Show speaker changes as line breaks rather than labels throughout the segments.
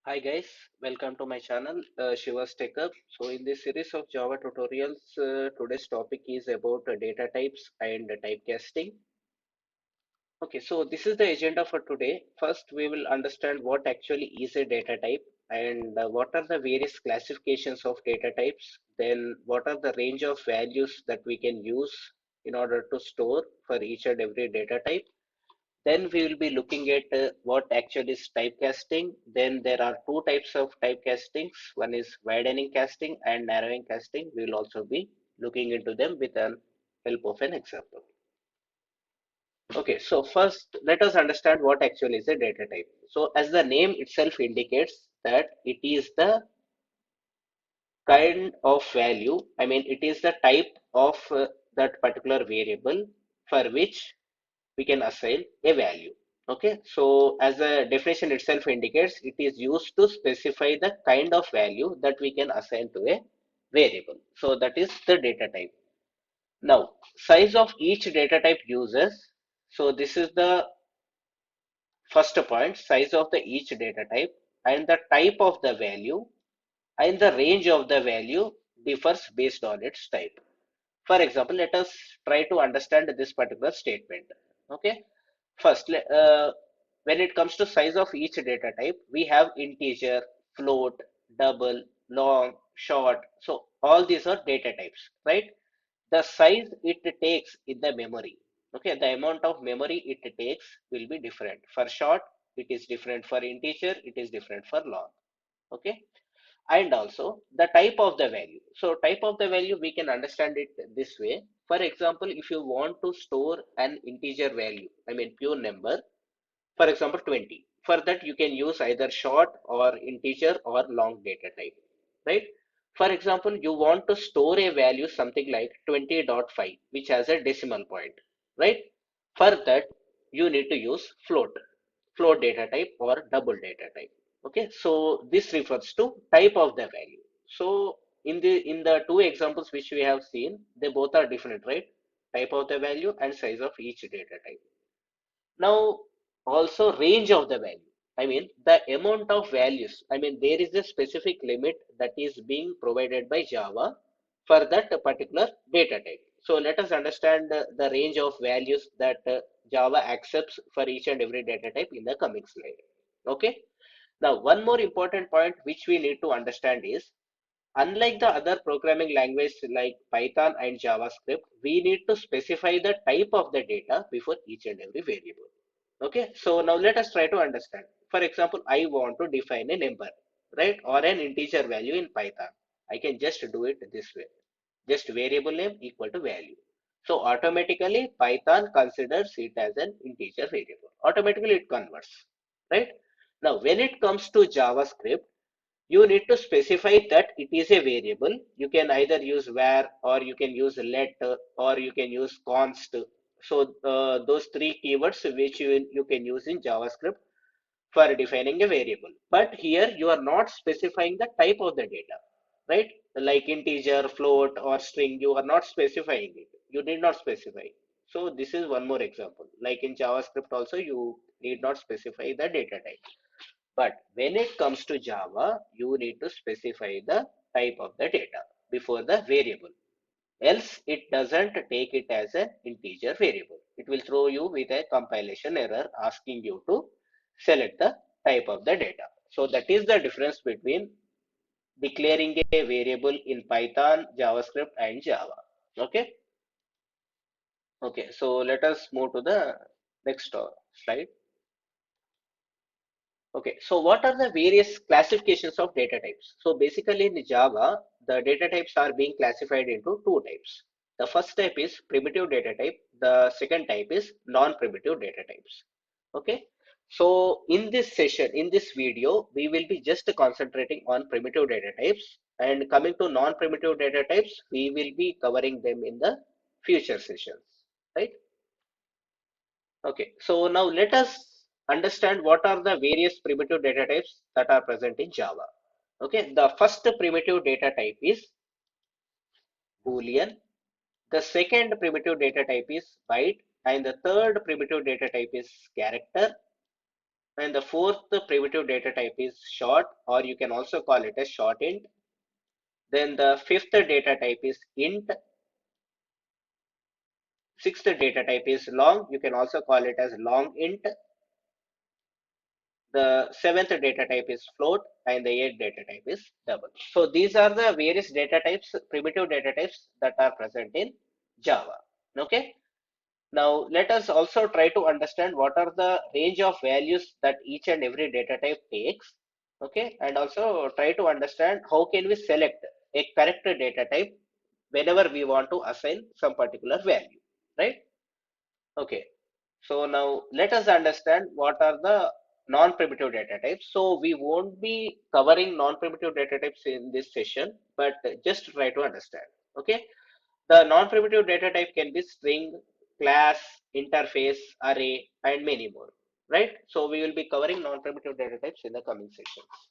Hi guys, welcome to my channel Shiva's Tech Up. So in this series of Java tutorials, today's topic is about data types and typecasting. Okay, so this is the agenda for today. First, we will understand what actually is a data type and what are the various classifications of data types. Then what are the range of values that we can use in order to store for each and every data type. Then we will be looking at what actually is typecasting. Then there are two types of typecastings. One is widening casting and narrowing casting. We will also be looking into them with the help of an example. Okay, so first let us understand what actually is a data type. So as the name itself indicates that it is the kind of value, I mean it is the type of that particular variable for which we can assign a value. Okay, so as the definition itself indicates, it is used to specify the kind of value that we can assign to a variable. So that is the data type. Now, size of each data type uses. So this is the first point, size of the each data type and the type of the value and the range of the value differs based on its type. For example, let us try to understand this particular statement. Okay, first, when it comes to size of each data type, we have integer, float, double, long, short. So all these are data types, right? The size it takes in the memory, okay, the amount of memory it takes will be different. For short, it is different. For integer, it is different for long. Okay, and also the type of the value. So type of the value, we can understand it this way. For example, if you want to store an integer value, I mean pure number, for example 20, for that you can use either short or integer or long data type, right? For example, you want to store a value something like 20.5 which has a decimal point, right? For that you need to use float data type or double data type. Okay, so this refers to type of the value. So in the two examples which we have seen, they both are different, right? Type of the value and size of each data type. Now, also range of the value. I mean, the amount of values. I mean, there is a specific limit that is being provided by Java for that particular data type. So let us understand the range of values that Java accepts for each and every data type in the coming slide. Okay. Now, one more important point which we need to understand is, unlike the other programming language like Python and JavaScript, we need to specify the type of the data before each and every variable. Okay, so now let us try to understand. For example, I want to define a number, right, or an integer value in Python. I can just do it this way. Just variable name equal to value. So automatically Python considers it as an integer variable. Automatically it converts, right? Now when it comes to JavaScript, you need to specify that it is a variable. You can either use var, or you can use let, or you can use const. So those three keywords which you can use in JavaScript for defining a variable. But here you are not specifying the type of the data, right? Like integer, float, or string, you are not specifying it. You did not specify. So this is one more example. Like in JavaScript also, you need not specify the data type. But when it comes to Java, you need to specify the type of the data before the variable. Else it doesn't take it as an integer variable. It will throw you with a compilation error asking you to select the type of the data. So that is the difference between declaring a variable in Python, JavaScript, and Java. Okay. Okay. So let us move to the next slide. Okay, so what are the various classifications of data types? So basically in Java, the data types are being classified into two types. The first type is primitive data type. The second type is non-primitive data types. Okay, so in this session, in this video, we will be just concentrating on primitive data types, and coming to non-primitive data types, we will be covering them in the future sessions, right? Okay, so now let us understand what are the various primitive data types that are present in Java. Okay, the first primitive data type is Boolean. The second primitive data type is byte, and the third primitive data type is character. And the fourth primitive data type is short, or you can also call it as short int. Then the fifth data type is int. Sixth data type is long. You can also call it as long int. The seventh data type is float, and the eighth data type is double. So these are the various data types, primitive data types that are present in Java. Okay. Now let us also try to understand what are the range of values that each and every data type takes. Okay, and also try to understand how can we select a correct data type whenever we want to assign some particular value, right? Okay, so now let us understand what are the non-primitive data types. So we won't be covering non-primitive data types in this session, but just try to understand. Okay, the non-primitive data type can be string, class, interface, array, and many more, right? So we will be covering non-primitive data types in the coming sessions.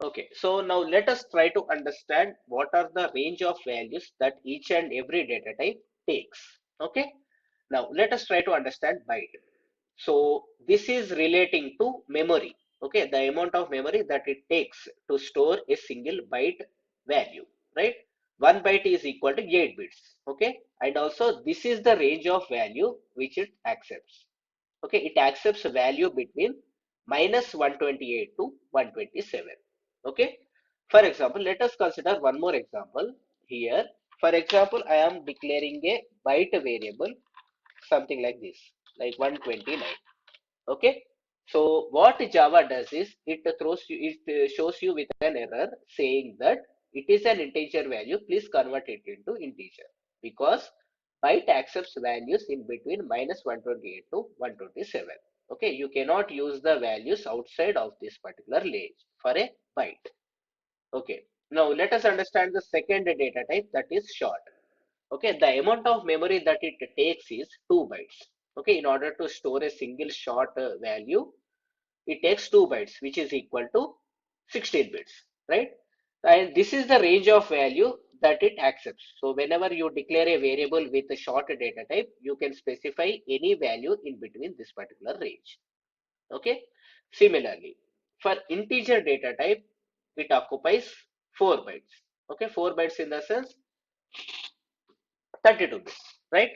Okay, so now let us try to understand what are the range of values that each and every data type takes. Okay, now let us try to understand byte. So this is relating to memory. Okay, the amount of memory that it takes to store a single byte value, right? One byte is equal to 8 bits. Okay, and also this is the range of value which it accepts. Okay, it accepts a value between minus 128 to 127. Okay, for example, let us consider one more example here. For example, I am declaring a byte variable, something like this, like 129. Okay, so what Java does is it shows you with an error saying that it is an integer value, please convert it into integer, because byte accepts values in between minus 128 to 127. Okay, you cannot use the values outside of this particular range for a byte. Okay, now let us understand the second data type, that is short. Okay, the amount of memory that it takes is 2 bytes. Okay, in order to store a single short value, it takes 2 bytes, which is equal to 16 bits, right? And this is the range of value that it accepts. So whenever you declare a variable with a short data type, you can specify any value in between this particular range. Okay, similarly, for integer data type, it occupies 4 bytes. Okay, 4 bytes in the sense 32 bits, right?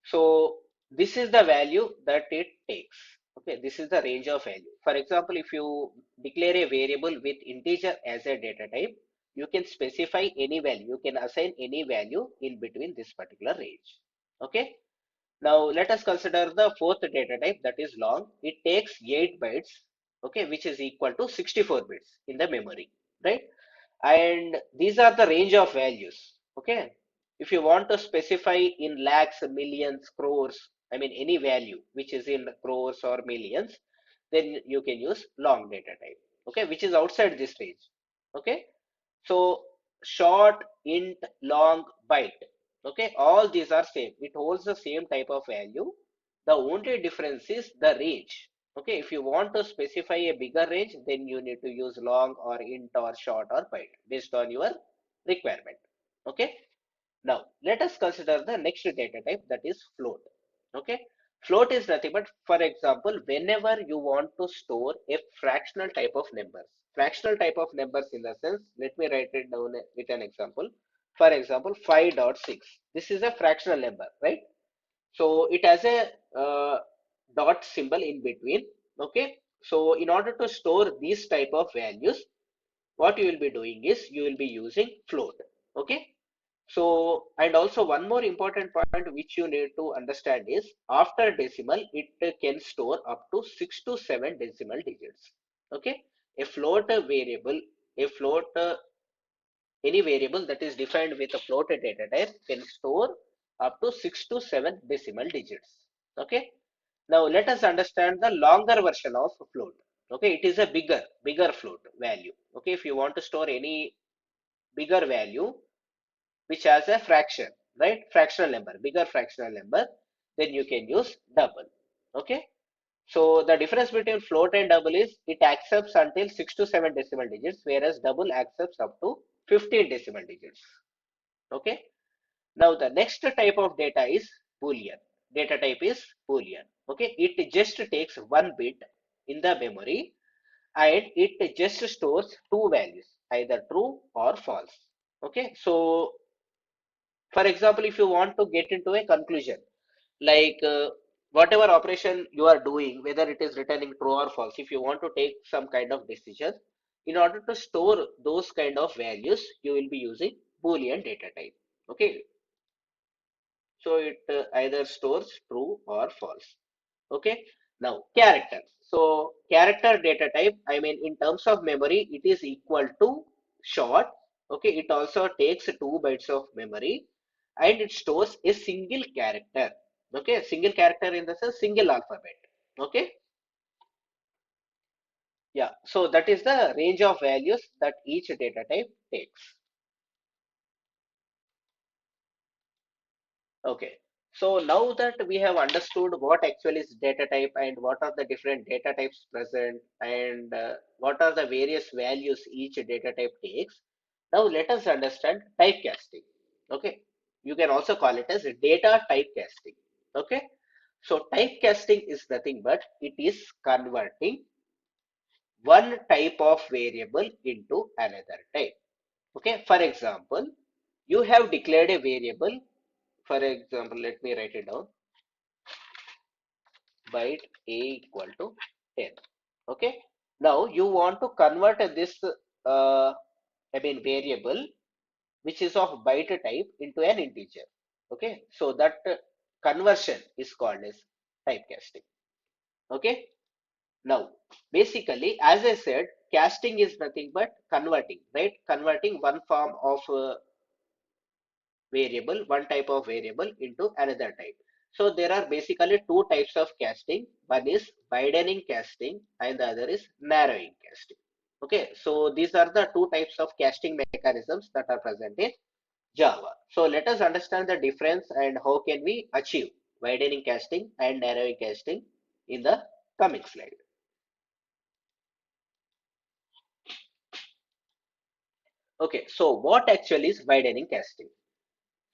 So this is the value that it takes. Okay, this is the range of value. For example, if you declare a variable with integer as a data type, you can specify any value, you can assign any value in between this particular range. Okay, now let us consider the fourth data type, that is long. It takes 8 bytes, okay, which is equal to 64 bits in the memory, right? And these are the range of values. Okay, if you want to specify in lakhs, millions, crores, I mean any value which is in crores or millions, then you can use long data type, okay, which is outside this range. Okay, so short, int, long, byte, okay, all these are same, it holds the same type of value. The only difference is the range. Okay, if you want to specify a bigger range, then you need to use long or int or short or byte based on your requirement. Okay, now let us consider the next data type, that is float. Okay, float is nothing but, for example, whenever you want to store a fractional type of numbers. Fractional type of numbers in the sense, let me write it down with an example. For example, 5.6. This is a fractional number, right? So it has a dot symbol in between. Okay, so in order to store these type of values, what you will be doing is you will be using float. Okay, so and also one more important point which you need to understand is, after decimal it can store up to 6 to 7 decimal digits. Okay, a float variable, a float any variable that is defined with a floated data type can store up to 6 to 7 decimal digits. Okay, now let us understand the longer version of float. Okay, it is a bigger float value. Okay, if you want to store any bigger value which has a fraction, right, fractional number, bigger fractional number, then you can use double. Okay, so the difference between float and double is it accepts until 6 to 7 decimal digits, whereas double accepts up to 15 decimal digits. Okay, now the next type of data is Boolean. Data type is Boolean. Okay, it just takes one bit. in the memory, and it just stores two values, either true or false. Okay, so for example, if you want to get into a conclusion, like whatever operation you are doing, whether it is returning true or false, if you want to take some kind of decision, in order to store those kind of values, you will be using Boolean data type. Okay, so it either stores true or false. Okay, now character. So character data type, I mean, in terms of memory, it is equal to short. Okay, it also takes 2 bytes of memory, and it stores a single character. Okay, single character in the sense single alphabet. Okay, yeah, so that is the range of values that each data type takes. Okay, so now that we have understood what actually is data type and what are the different data types present, and what are the various values each data type takes, now let us understand typecasting. Okay, you can also call it as data typecasting. Okay, so typecasting is nothing but it is converting one type of variable into another type. Okay, for example, you have declared a variable. For example, let me write it down. Byte a equal to 10. Okay, now you want to convert this variable which is of byte type into an integer. Okay, so that conversion is called as typecasting. Okay, now basically, as I said, casting is nothing but converting, right? Converting one form of variable, one type of variable into another type. So there are basically two types of casting. One is widening casting and the other is narrowing casting. Okay, so these are the two types of casting mechanisms that are present in Java. So let us understand the difference and how can we achieve widening casting and narrowing casting in the coming slide. Okay, so what actually is widening casting?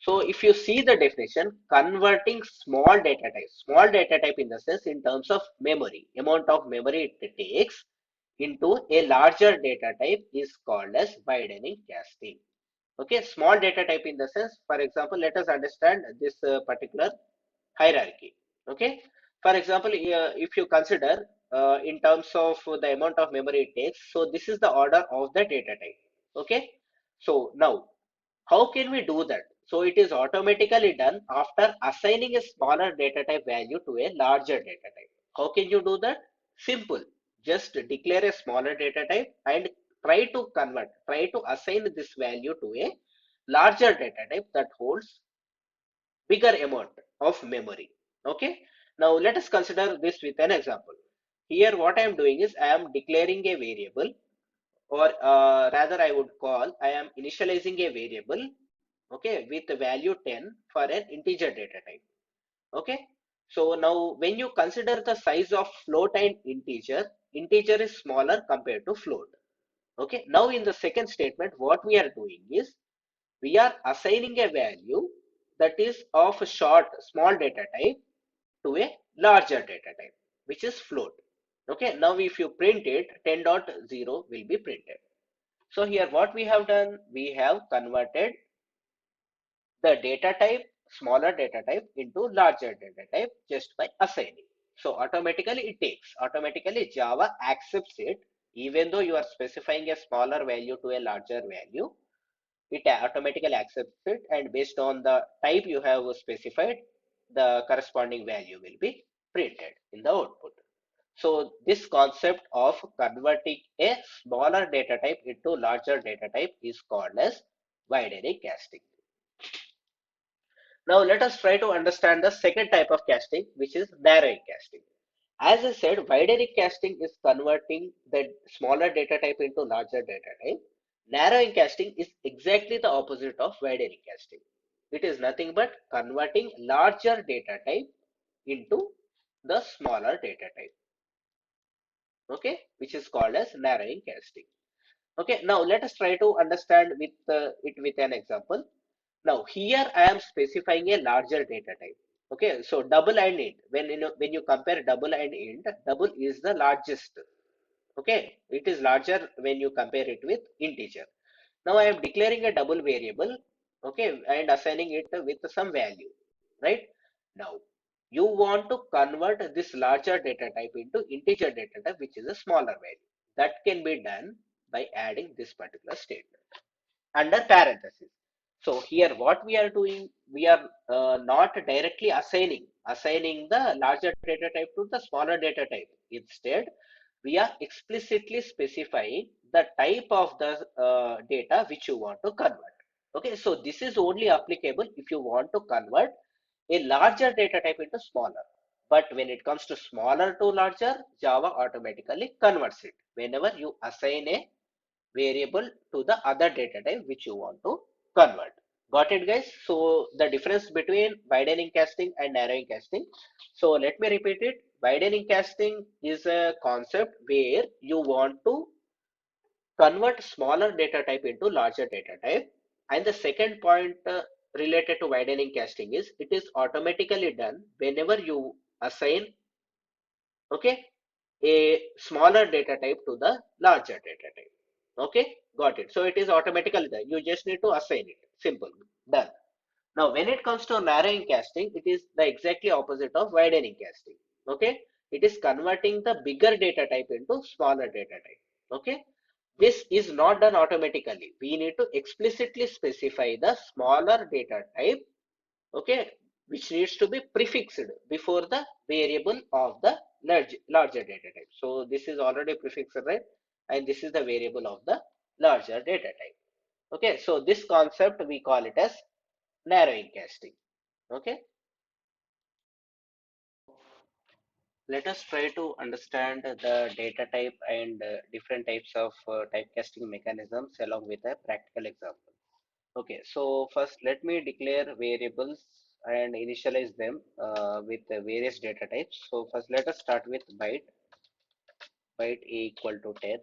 So if you see the definition, converting small data type in the sense in terms of memory, amount of memory it takes into a larger data type is called as widening casting. Okay, small data type in the sense, for example, let us understand this particular hierarchy. Okay, for example, if you consider in terms of the amount of memory it takes, so this is the order of the data type. Okay, so now how can we do that? So it is automatically done after assigning a smaller data type value to a larger data type. How can you do that? Simple. Just declare a smaller data type and try to assign this value to a larger data type that holds bigger amount of memory. Okay. Now let us consider this with an example. Here what I am doing is I am declaring a variable, or rather I would call I am initializing a variable, okay, with the value 10 for an integer data type. Okay, so now when you consider the size of float and integer is smaller compared to float. Okay, now in the second statement what we are doing is we are assigning a value that is of a small data type to a larger data type, which is float. Okay, now if you print it, 10.0 will be printed. So here what we have done, we have converted the data type, smaller data type into larger data type just by assigning. So automatically Java accepts it, even though you are specifying a smaller value to a larger value, it automatically accepts it, and based on the type you have specified, the corresponding value will be printed in the output. So this concept of converting a smaller data type into larger data type is called as widening casting. Now let us try to understand the second type of casting, which is narrowing casting. As I said, widening casting is converting the smaller data type into larger data type. Narrowing casting is exactly the opposite of widening casting. It is nothing but converting larger data type into the smaller data type. Okay, which is called as narrowing casting. Okay, now let us try to understand it with an example. Now here I am specifying a larger data type. Okay, so double and int. When you compare double and int, double is the largest. Okay, it is larger when you compare it with integer. Now I am declaring a double variable, okay, and assigning it with some value, right? Now you want to convert this larger data type into integer data type, which is a smaller value. That can be done by adding this particular statement under parenthesis. So here what we are doing, we are not directly assigning the larger data type to the smaller data type. Instead, we are explicitly specifying the type of the data which you want to convert. Okay, so this is only applicable if you want to convert a larger data type into smaller. But when it comes to smaller to larger, Java automatically converts it whenever you assign a variable to the other data type which you want to convert. Got it, guys? So the difference between widening casting and narrowing casting. So let me repeat it. Widening casting is a concept where you want to convert smaller data type into larger data type. And the second point related to widening casting is it is automatically done whenever you assign, okay, a smaller data type to the larger data type. Okay, got it. So it is automatically done. You just need to assign it. Simple, done. Now, when it comes to narrowing casting, it is the exactly opposite of widening casting. Okay, it is converting the bigger data type into smaller data type. Okay, this is not done automatically. We need to explicitly specify the smaller data type, okay, which needs to be prefixed before the variable of the larger data type. So this is already prefixed, right? And this is the variable of the larger data type. Okay, so this concept we call it as narrowing casting. Okay, let us try to understand the data type and different types of typecasting mechanisms along with a practical example. Okay, so first let me declare variables and initialize them with the various data types. So first let us start with byte a equal to 10.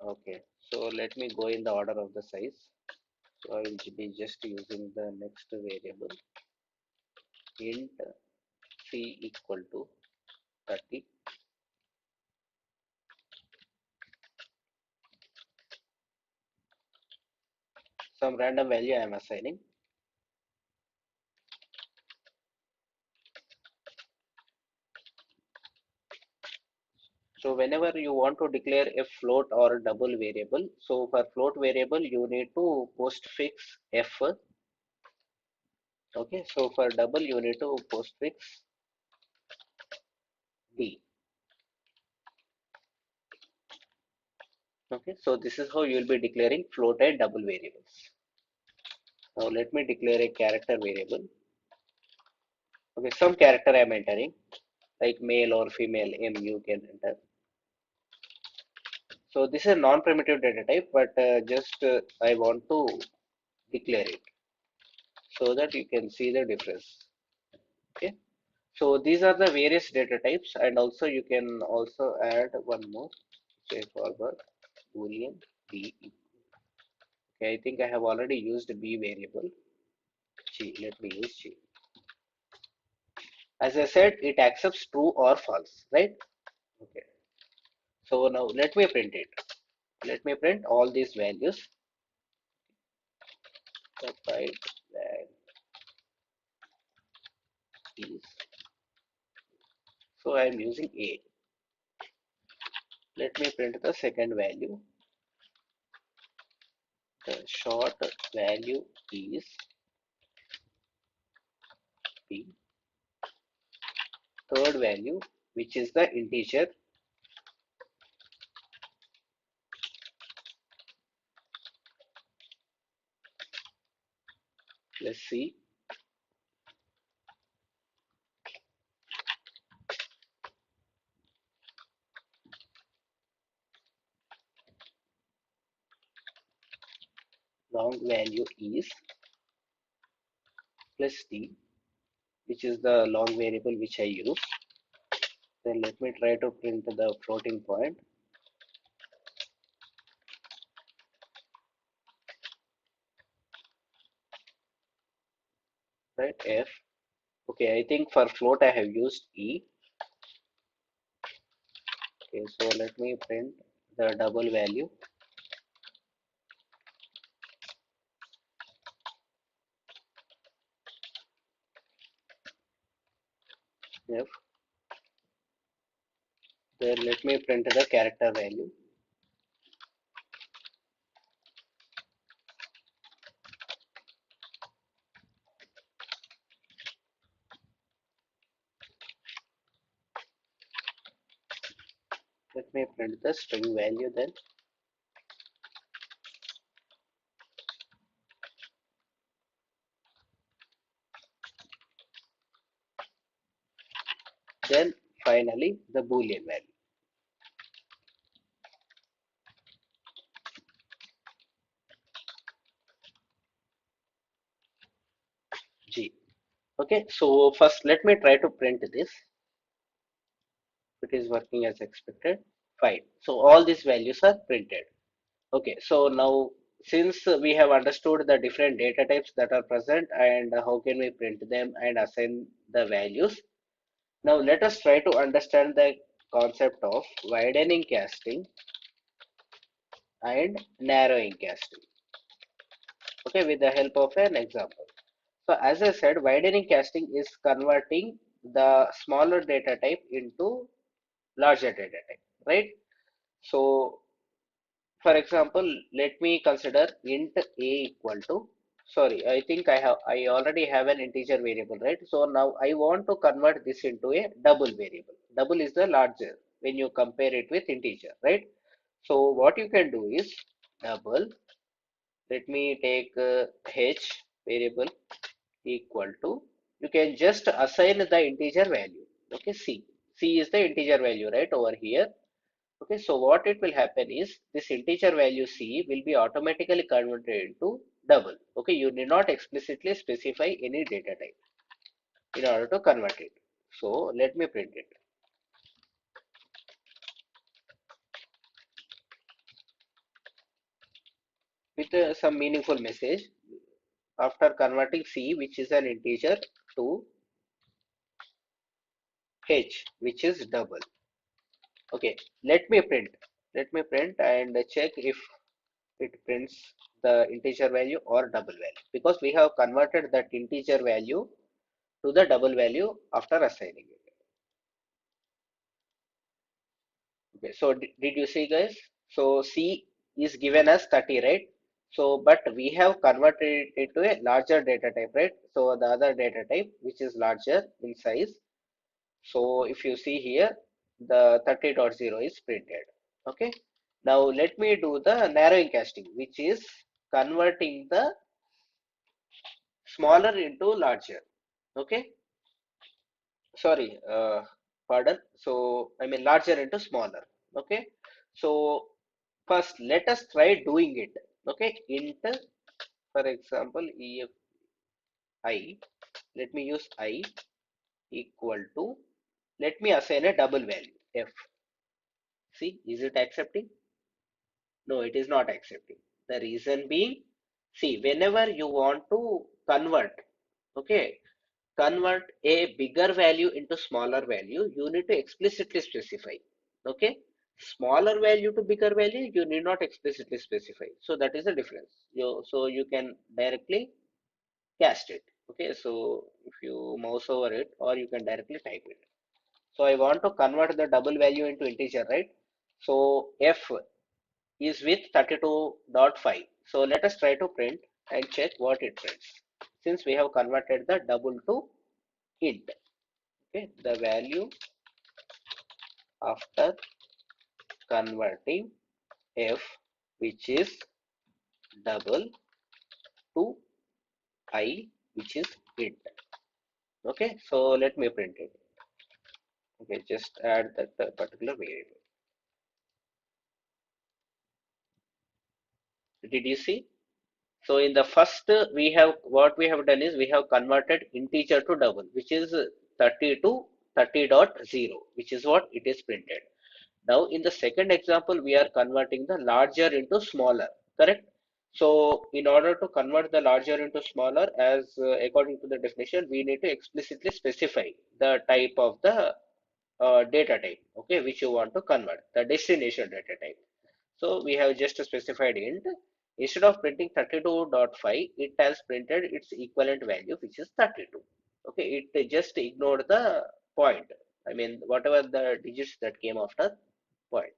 Okay, so let me go in the order of the size. So I will be just using the next variable int c equal to 30. Some random value I am assigning. So whenever you want to declare a float or a double variable, so for float variable you need to postfix f. Okay, so for double you need to postfix d. Okay, so this is how you will be declaring float and double variables. Now let me declare a character variable. Okay, some character I am entering, like male or female m you can enter. So this is a non-primitive data type, but just I want to declare it so that you can see the difference. Okay, so these are the various data types, and also you can also add one more, say forward boolean b. Okay, I think I have already used b variable g. Let me use g. As I said, it accepts true or false, right? Okay. So now let me print it. Let me print all these values. The byte value is. So I am using a. Let me print the second value. The short value is b. Third value, which is the integer. Let's see. Long value is plus d, which is the long variable which I use. Then let me try to print the floating point. right? F. Okay, I think for float I have used E. Okay, so let me print the double value F. Then let me print the character value let me print the string value then finally the boolean value G. Okay, so first let me try to print this. It is working as expected. Fine. So all these values are printed. Okay, so now since we have understood the different data types that are present and how can we print them and assign the values, now let us try to understand the concept of widening casting and narrowing casting. Okay, with the help of an example. So as I said, widening casting is converting the smaller data type into larger data type, right? So for example, let me consider int a equal to, sorry, I think I already have an integer variable, right? So now I want to convert this into a double variable. Double is the larger when you compare it with integer, right? So what you can do is double, let me take h variable equal to, you can just assign the integer value. Okay, c is the integer value right over here. Okay, so what it will happen is this integer value c will be automatically converted into double. Okay, you need not explicitly specify any data type in order to convert it. So let me print it with some meaningful message after converting c, which is an integer, to h, which is double. Okay, let me print. Let me print and check if it prints the integer value or double value, because we have converted that integer value to the double value after assigning it. Okay, so did you see guys? So C is given as 30, right? So, but we have converted it into a larger data type, right? So the other data type, which is larger in size. So if you see here, the 30.0 is printed. Okay. Now let me do the narrowing casting, which is converting the smaller into larger. Okay. Sorry, pardon. So I mean larger into smaller. Okay, so first let us try doing it. Okay, int, for example, ef I, let me use I equal to, let me assign a double value f. See, is it accepting? No, it is not accepting. The reason being, see, whenever you want to convert, okay, convert a bigger value into smaller value, you need to explicitly specify. Okay, smaller value to bigger value, you need not explicitly specify. So that is the difference. So you can directly cast it. Okay, so if you mouse over it, or you can directly type it. So I want to convert the double value into integer, right? So f is with 32.5. So let us try to print and check what it prints. Since we have converted the double to int, okay, the value after converting f, which is double, to I, which is int. Okay, so let me print it. Okay, just add that particular variable. Did you see? So in the first, we have, what we have done is we have converted integer to double, which is 30 to 30.0, which is what it is printed. Now in the second example, we are converting the larger into smaller, correct? So in order to convert the larger into smaller, as according to the definition, we need to explicitly specify the type of the data type, okay, which you want to convert, the destination data type. So we have just specified int. Instead of printing 32.5, it has printed its equivalent value, which is 32. Okay, it just ignored the point. I mean, whatever the digits that came after point.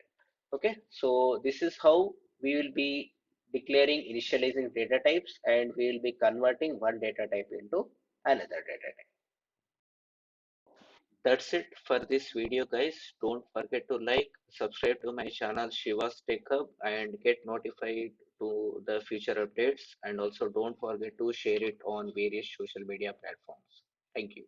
Okay, so this is how we will be declaring initializing data types, and we will be converting one data type into another data type. That's it for this video, guys. Don't forget to like, subscribe to my channel Shiva's Tech Hub, and get notified to the future updates. And also don't forget to share it on various social media platforms. Thank you.